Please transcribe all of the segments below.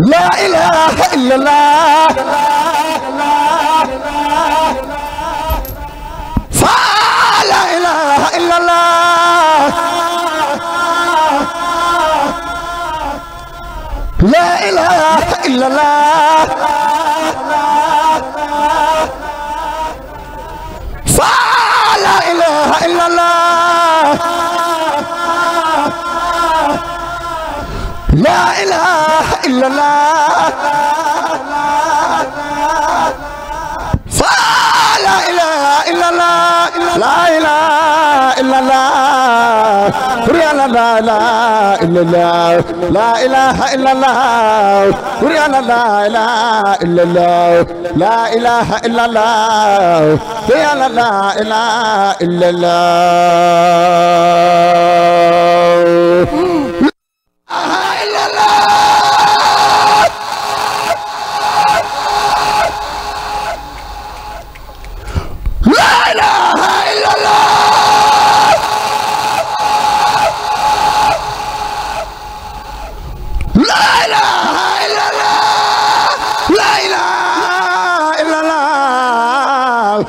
لا إله إلا الله إله إلا الله فلا إله إلا الله لا إله إلا الله فلا إله إلا الله لا إله إلا الله لا إله إلا الله لا إله إلا الله لا إله إلا الله لا إله إلا الله لا إله إلا الله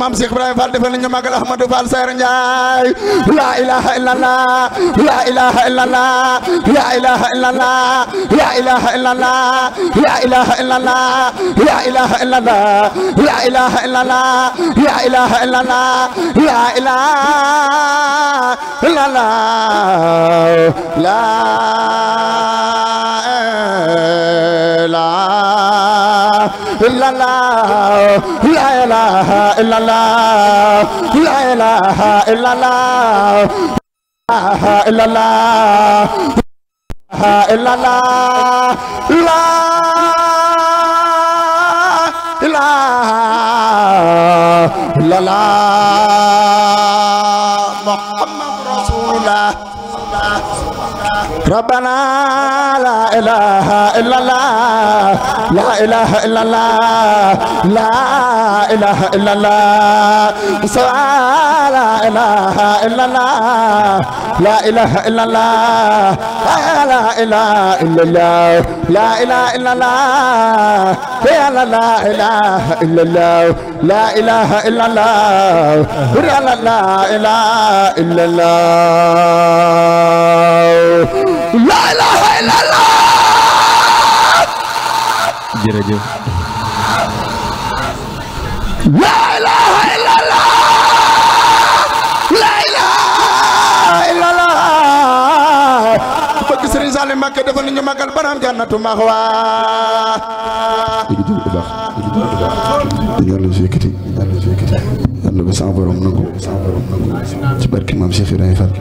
Maam Cheikh Ibrahima Fall defal nañu magal Ahmadou Fall Sayar Ndiaye la ilaha illallah la ilaha illallah la ilaha illallah la ilaha illallah la ilaha illallah la ilaha illallah la ilaha illallah la ilaha illallah la ilaha illallah la ilaha illallah لا إله إلا الله لا إله إلا الله لا إله إلا الله لا إله إلا الله محمد رسول الله ربنا لا إله إلا الله لا إله إلا الله لا إله إلا الله لا إله إلا الله لا إله إلا الله لا إله إلا الله لا إله إلا الله لا إله إلا الله لا إله إلا الله لا إله إلا الله لا إله إلا الله jërëjëf لا إله إلا الله لا إله إلا الله bëgg Serigne Salim Mbacké defal ñu magal baram jannatu maxwa dëgg bu baax yàlla su yëkkati yàlla ba sa borom nangu ci barke Maam Cheikh Ibrahima Fall